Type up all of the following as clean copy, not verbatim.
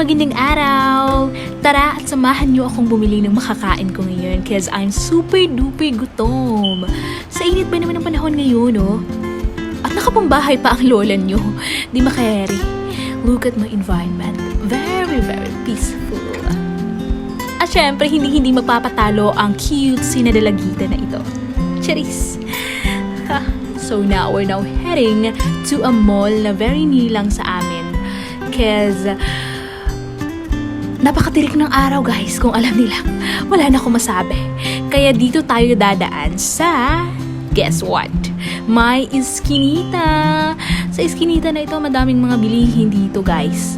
magandang araw! Tara at samahan niyo akong bumili ng makakain ko ngayon because I'm super duper gutom. Sa init ba naman ang panahon ngayon, no? At nakapambahay pa ang lola niyo. Di makayari. Look at my environment. Very, very peaceful. At syempre, hindi magpapatalo ang cute na dalagita na ito. Charis! So now, we're now heading to a mall na very near lang sa amin. Because napakatirik ng araw, guys. Kung alam nila, wala na akong masabi. Kaya dito tayo dadaan sa, guess what? My Eskinita. Sa Eskinita na ito, madaming mga bilihin dito, guys.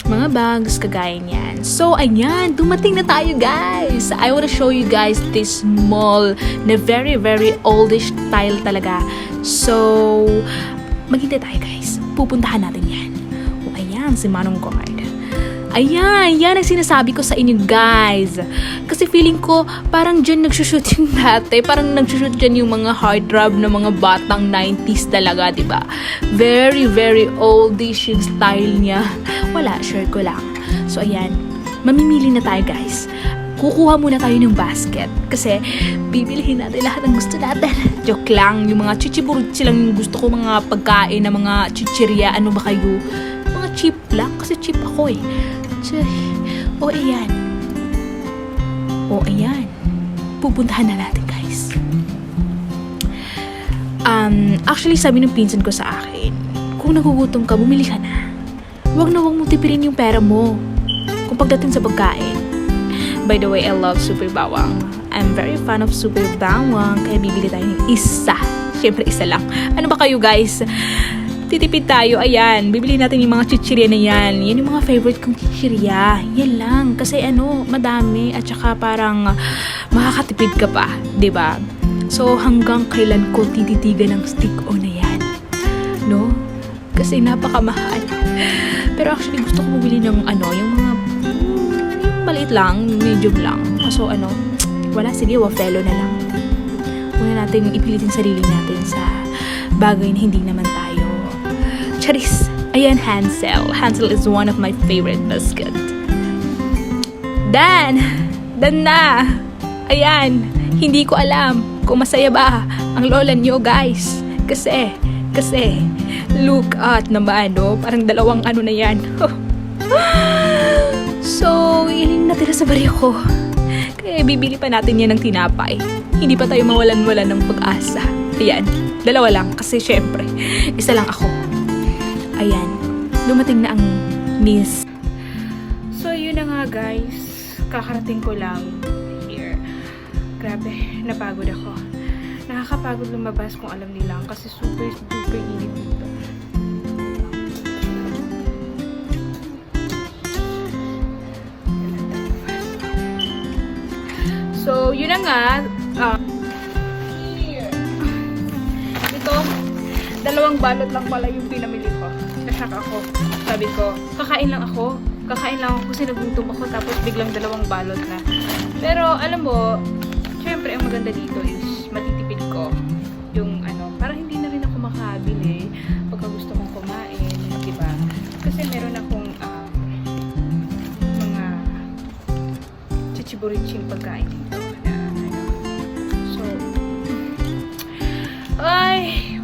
Mga bags, kagaya niyan. So, ayan, dumating na tayo, guys. I wanna show you guys this mall na very, very oldish style talaga. So, maghintay tayo, guys. Pupuntahan natin yan. O, ayan, si Manong Guard. Ayan, yan ang sinasabi ko sa inyo, guys. Kasi feeling ko, parang dyan nagsushoot yung dati. Parang nagsushoot dyan yung mga heartthrob na mga batang 90s talaga, diba? Very, very oldish yung style niya. Wala, sure ko lang. So, ayan, mamimili na tayo, guys. Kukuha muna tayo ng basket. Kasi, bibilihin natin lahat ng gusto natin. Joke lang, yung mga chichiburuchi lang yung gusto ko, mga pagkain na mga chichirya. Ano ba kayo? Mga cheap lang, kasi cheap ako eh. O, ayan. O, ayan. Pupuntahan na natin, guys. Actually, sabi ng pinsan ko sa akin, kung nagugutom ka, bumili ka na. Huwag na huwag mo tipirin yung pera mo. Kung pagdating sa pagkain. By the way, I love Super Bawang. I'm very fan of Super Bawang. Kaya bibili tayo ng isa. Siyempre, isa lang. Ano ba kayo, guys? Titipid tayo, ayan, bibili natin yung mga chichirya na yan. Yan yung mga favorite kong chichirya. Yan lang, kasi madami at saka parang makakatipid ka pa, 'di ba? So, hanggang kailan ko tititigan ng stick-o na yan? No? Kasi napakamahal. Pero actually, gusto ko bumili ng yung mga maliit lang, medium lang. So, wala, sige, wafelo na lang. Muna natin ipilitin sarili natin sa bagay na hindi naman tayo Charis. Ayan, Hansel. Hansel is one of my favorite biscuit. Dan na. Ayan, hindi ko alam kung masaya ba ang lola niyo, guys. Kasi, look at naman, no? Parang dalawang na yan. So, yun natira sa bariyo ko. Kaya bibili pa natin yan ng tinapay. Hindi pa tayo mawalan-walan ng pag-asa. Ayan, dalawa lang. Kasi syempre, isa lang ako. Ayan, dumating na ang miss. So, yun na nga, guys. Kakarating ko lang here. Grabe, napagod ako. Nakakapagod lumabas kung alam nilang kasi super duper init dito. So, yun na nga. Here. Ito, dalawang balot lang pala yung pinamili ko. Nashock ako. Sabi ko, kakain lang ako kasi nagutom ako tapos biglang dalawang balot na. Pero alam mo, syempre ang maganda dito is matitipid ko yung para hindi na rin ako makabili pagka gusto kong kumain, diba? Kasi meron akong mga chichiburiching pagkain dito na so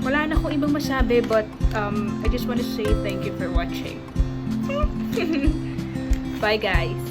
wala na akong ibang masabi but I just want to say thank you for watching. Bye, guys.